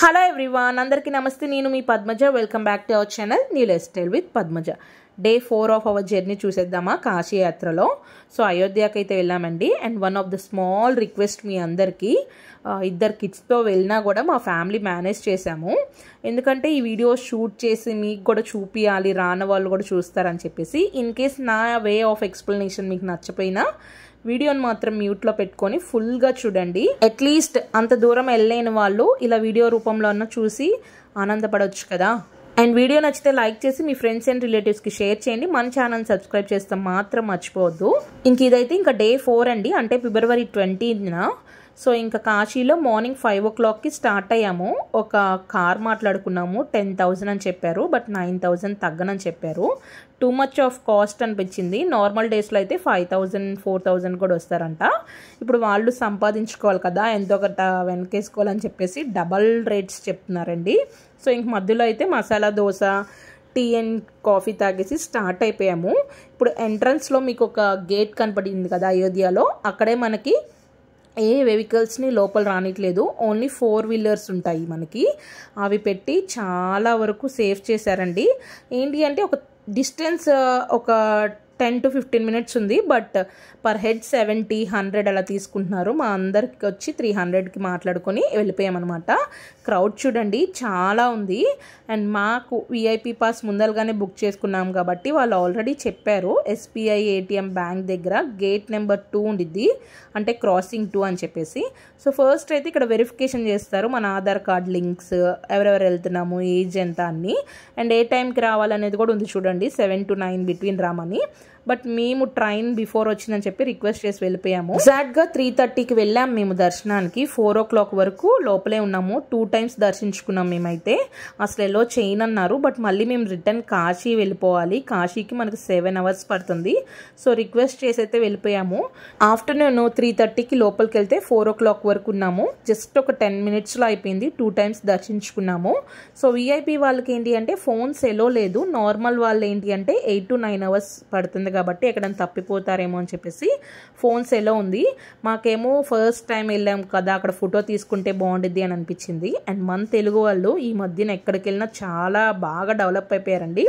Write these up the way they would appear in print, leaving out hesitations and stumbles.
Hello everyone, అందరికీ నమస్తే. నేను మీ Padmaja. Welcome back to our channel new lifestyle with Padmaja. Day 4 of our journey చూసేద్దామా కాశీ యాత్రలో. సో అయోధ్యకి అయితే వెళ్ళామండి. And one of the small request మీ అందరికీ, ఇద్దరు కిడ్స్తో వెళ్ళినా కూడా మా ఫ్యామిలీ మేనేజ్ చేశాము. ఎందుకంటే ఈ వీడియో షూట్ చేసి మీకు కూడా చూపించాలి, రాని వాళ్ళు కూడా చూస్తారని చెప్పేసి. ఇన్ కేస్ నా వే ఆఫ్ ఎక్స్ప్లెనేషన్ మీకు నచ్చపోయినా వీడియోని మాత్రం మ్యూట్లో పెట్టుకొని ఫుల్గా చూడండి. అట్లీస్ట్ అంత దూరం వెళ్ళలేని వాళ్ళు ఇలా వీడియో రూపంలో అన్న చూసి ఆనందపడవచ్చు కదా. అండ్ వీడియో నచ్చితే లైక్ చేసి మీ ఫ్రెండ్స్ అండ్ రిలేటివ్స్కి షేర్ చేయండి. మన ఛానల్ సబ్స్క్రైబ్ చేస్తే మాత్రం మర్చిపోవద్దు. ఇంక ఇదైతే ఇంకా డే 4 అండి, అంటే ఫిబ్రవరి 20న. సో ఇంకా కాశీలో మార్నింగ్ 5 o'clockకి స్టార్ట్ అయ్యాము. ఒక కార్ మాట్లాడుకున్నాము. 10,000 అని చెప్పారు, బట్ 9,000 తగ్గనని చెప్పారు. టూ మచ్ ఆఫ్ కాస్ట్ అనిపించింది. నార్మల్ డేస్లో అయితే 5,000 4,000 కూడా వస్తారంట. ఇప్పుడు వాళ్ళు సంపాదించుకోవాలి కదా, ఎంతో గట్ట వెనకేసుకోవాలని చెప్పేసి డబల్ రేట్స్ చెప్తున్నారండి. సో ఇంక మధ్యలో అయితే masala dosa, tea and coffee తాగేసి స్టార్ట్ అయిపోయాము. ఇప్పుడు ఎంట్రన్స్లో మీకు ఒక గేట్ కనపడింది కదా అయోధ్యలో, అక్కడే మనకి ఏ వెహికల్స్ని లోపల రానిట్లేదు. ఓన్లీ 4 వీలర్స్ ఉంటాయి మనకి. అవి పెట్టి చాలా వరకు సేఫ్ చేశారండి. ఏంటి అంటే ఒక డిస్టెన్స్ ఒక 10 to 15 minutes ఉంది, బట్ పర్ హెడ్ 70, 100 అలా తీసుకుంటున్నారు. మా అందరికి వచ్చి 300కి మాట్లాడుకొని వెళ్ళిపోయామన్నమాట. క్రౌడ్ చూడండి చాలా ఉంది. అండ్ మాకు విఐపి పాస్ ముందరగానే బుక్ చేసుకున్నాం కాబట్టి వాళ్ళు ఆల్రెడీ చెప్పారు SBI ATM బ్యాంక్ దగ్గర గేట్ నెంబర్ 2 ఉండిద్ది, అంటే క్రాసింగ్ 2 అని చెప్పేసి. సో ఫస్ట్ అయితే ఇక్కడ వెరిఫికేషన్ చేస్తారు, మన ఆధార్ కార్డ్ లింక్స్, ఎవరెవరు వెళ్తున్నాము, ఏజ్ ఎంత అన్ని, అండ్ ఏ టైంకి రావాలనేది కూడా ఉంది చూడండి. 7 to 9 బిట్వీన్ రామని. బట్ మేము ట్రైన్ బిఫోర్ వచ్చిందని చెప్పి రిక్వెస్ట్ చేసి వెళ్ళిపోయాము. ఎగ్జాక్ట్గా 3:30కి వెళ్ళాము మేము దర్శనానికి. 4 o'clock వరకు లోపలే ఉన్నాము. 2 times దర్శించుకున్నాం మేమైతే. అసలు ఎల్లో చేయను అన్నారు, బట్ మళ్ళీ మేము రిటర్న్ కాశీ వెళ్ళిపోవాలి. కాశీకి మనకు 7 hours పడుతుంది. సో రిక్వెస్ట్ చేసి అయితే వెళ్ళిపోయాము. ఆఫ్టర్నూన్ 3:30కి లోపలికి వెళ్తే 4 o'clock వరకు ఉన్నాము. జస్ట్ ఒక 10 minutesలో అయిపోయింది. 2 times దర్శించుకున్నాము. సో విఐపి వాళ్ళకి ఏంటి అంటే ఫోన్స్ ఎలో లేదు. నార్మల్ వాళ్ళు ఏంటి అంటే 8 to 9 hours పడుతుంది కాబట్టి ఎక్కడైనా తప్పిపోతారేమో అని చెప్పేసి ఫోన్స్ ఎలా ఉంది. మాకేమో ఫస్ట్ టైం వెళ్ళాం కదా, అక్కడ ఫోటో తీసుకుంటే బాగుండిద్ది అని అనిపించింది. అండ్ మన తెలుగు వాళ్ళు ఈ మధ్యన ఎక్కడికి వెళ్ళినా చాలా బాగా డెవలప్ అయిపోయారండి.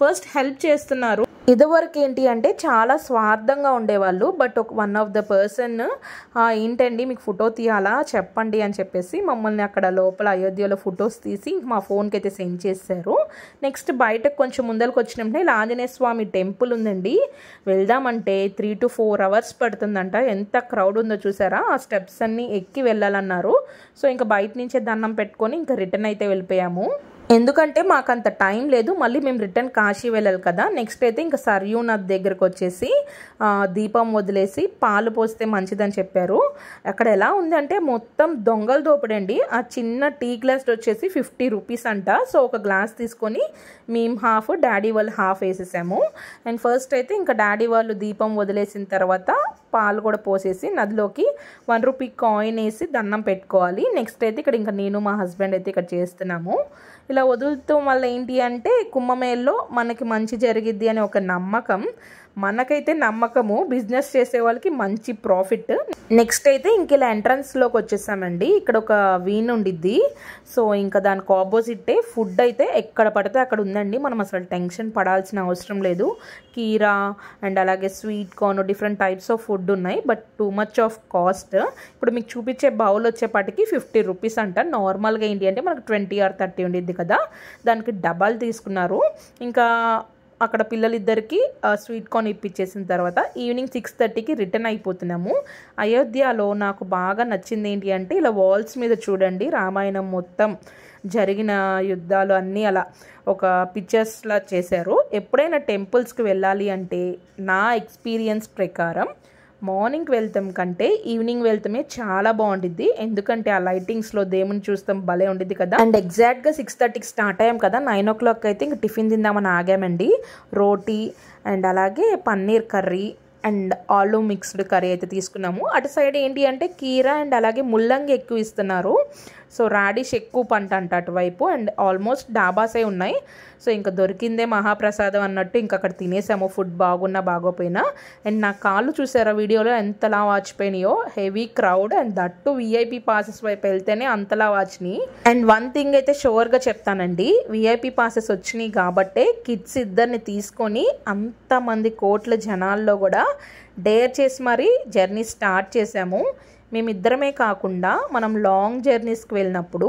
ఫస్ట్ హెల్ప్ చేస్తున్నారు. ఇదివరకు ఏంటి అంటే చాలా స్వార్థంగా ఉండేవాళ్ళు, but one of the person ఏంటండి మీకు ఫోటో తీయాలా చెప్పండి అని చెప్పేసి మమ్మల్ని అక్కడ లోపల అయోధ్యలో ఫొటోస్ తీసి మా ఫోన్కి అయితే సెండ్ చేశారు. నెక్స్ట్ బయటకు కొంచెం ముందరకు వచ్చినప్పుడే ఇలా ఆంజనేయ స్వామి టెంపుల్ ఉందండి. వెళ్దామంటే 3 to 4 hours పడుతుందంట. ఎంత క్రౌడ్ ఉందో చూసారా. ఆ స్టెప్స్ అన్నీ ఎక్కి వెళ్ళాలన్నారు. సో ఇంకా బయట నుంచే దండం పెట్టుకొని ఇంకా రిటర్న్ అయితే వెళ్ళిపోయాము. ఎందుకంటే మాకు అంత టైం లేదు, మళ్ళీ మేము రిటర్న్ కాశీ వెళ్ళాలి కదా. నెక్స్ట్ అయితే ఇంకా సర్యూ నది దగ్గరకు వచ్చేసి దీపం వదిలేసి పాలు పోస్తే మంచిదని చెప్పారు. అక్కడ ఎలా ఉందంటే మొత్తం దొంగలు దోపడండి. ఆ చిన్న టీ గ్లాస్ వచ్చేసి 50 rupees అంట. సో ఒక గ్లాస్ తీసుకొని మేము హాఫ్, డాడీ వాళ్ళు హాఫ్ వేసేసాము. అండ్ ఫస్ట్ అయితే ఇంకా డాడీ వాళ్ళు దీపం వదిలేసిన తర్వాత పాలు కూడా పోసేసి నదిలోకి 1 rupee కాయిన్ వేసి దండం పెట్టుకోవాలి. నెక్స్ట్ అయితే ఇక్కడ ఇంకా నేను మా హస్బెండ్ అయితే ఇక్కడ చేస్తున్నాము. ఇలా వదులుతూ వల్ల ఏంటి అంటే కుంభమేళలో మనకి మంచి జరిగిద్ది అనే ఒక నమ్మకం. మనకైతే నమ్మకము, బిజినెస్ చేసే వాళ్ళకి మంచి ప్రాఫిట్. నెక్స్ట్ అయితే ఇంక ఇలా ఎంట్రన్స్లోకి వచ్చేసామండి. ఇక్కడ ఒక వీన్ ఉండిద్ది. సో ఇంకా దానికి ఆపోజిటే ఫుడ్ అయితే ఎక్కడ పడితే అక్కడ ఉందండి. మనం అసలు టెన్షన్ పడాల్సిన అవసరం లేదు. కీరా అండ్ అలాగే sweet corn, different types of food ఉన్నాయి, but too much of cost. ఇప్పుడు మీకు చూపించే బౌల్ వచ్చేపాటికి 50 rupees అంట. నార్మల్గా ఏంటి అంటే మనకు 20 or 30 ఉండిద్ది కదా, దానికి డబల్ తీసుకున్నారు. ఇంకా అక్కడ పిల్లలిద్దరికి స్వీట్ కార్న్ ఇప్పించేసిన తర్వాత ఈవినింగ్ 6:30కి రిటర్న్ అయిపోతున్నాము. అయోధ్యలో నాకు బాగా నచ్చింది ఏంటి అంటే ఇలా వాల్స్ మీద చూడండి రామాయణం మొత్తం జరిగిన యుద్ధాలు అన్నీ అలా ఒక పిక్చర్స్లా చేశారు. ఎప్పుడైనా టెంపుల్స్కి వెళ్ళాలి అంటే నా ఎక్స్పీరియన్స్ ప్రకారం మార్నింగ్ వెళ్తాం కంటే ఈవినింగ్ వెళ్తామే చాలా బాగుండిద్ది. ఎందుకంటే ఆ లైటింగ్స్లో దేవుని చూస్తాం, భలే ఉండిద్ది కదా. అండ్ ఎగ్జాక్ట్గా 6:30కి స్టార్ట్ అయ్యాం కదా, 9 o'clock అయితే ఇంక టిఫిన్ తిందామని ఆగామండి. రోటీ అండ్ అలాగే పన్నీర్ కర్రీ అండ్ ఆలు మిక్స్డ్ కర్రీ అయితే తీసుకున్నాము. అటు సైడ్ ఏంటి అంటే కీరా అండ్ అలాగే ముల్లంగి ఎక్కువ ఇస్తున్నారు. సో రాడిష్ ఎక్కువ పంట అంట అటువైపు, అండ్ ఆల్మోస్ట్ డాబాసే ఉన్నాయి. సో ఇంకా దొరికిందే మహాప్రసాదం అన్నట్టు ఇంకా అక్కడ తినేసాము, ఫుడ్ బాగున్నా బాగోపోయినా. అండ్ నా కాళ్ళు చూసారా వీడియోలో ఎంతలా వాచిపోయినాయో, heavy crowd, and that VIP passes వైపు వెళ్తేనే అంతలా వాచినాయి. అండ్ వన్ థింగ్ అయితే షూర్గా చెప్తానండి, విఐపి పాసెస్ వచ్చినాయి కాబట్టే కిడ్స్ ఇద్దరిని తీసుకొని అంతమంది కోట్ల జనాల్లో కూడా డేర్ చేసి మరీ జర్నీ స్టార్ట్ చేసాము. మేమిద్దరమే కాకుండా మనం లాంగ్ జర్నీస్కి వెళ్ళినప్పుడు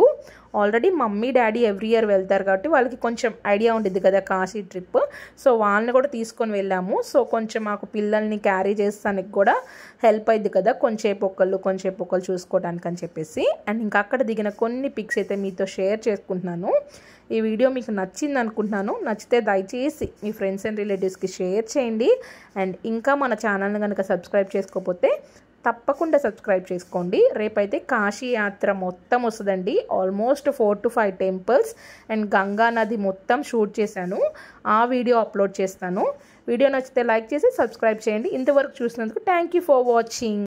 already mummy daddy every year వెళ్తారు కాబట్టి వాళ్ళకి కొంచెం ఐడియా ఉంటుంది కదా కాశీ ట్రిప్. సో వాళ్ళని కూడా తీసుకొని వెళ్ళాము. సో కొంచెం మాకు పిల్లల్ని క్యారీ చేస్తానికి కూడా హెల్ప్ అయింది కదా, కొంచెంసేపు ఒకళ్ళు చూసుకోవడానికి అని చెప్పేసి. అండ్ ఇంకా అక్కడ దిగిన కొన్ని పిక్స్ అయితే మీతో షేర్ చేసుకుంటున్నాను. ఈ వీడియో మీకు నచ్చింది అనుకుంటున్నాను. నచ్చితే దయచేసి మీ ఫ్రెండ్స్ అండ్ రిలేటివ్స్కి షేర్ చేయండి. అండ్ ఇంకా మన ఛానల్ని కనుక సబ్స్క్రైబ్ చేసుకోకపోతే తప్పకుండా సబ్స్క్రైబ్ చేసుకోండి. రేపైతే కాశీ యాత్ర మొత్తం వస్తుందండి, almost 4 to 5 temples and Ganga నది మొత్తం షూట్ చేశాను. ఆ వీడియో అప్లోడ్ చేస్తాను. వీడియో నచ్చితే లైక్ చేసి సబ్స్క్రైబ్ చేయండి. ఇంతవరకు చూసినందుకు థ్యాంక్ యూ ఫర్ వాచింగ్.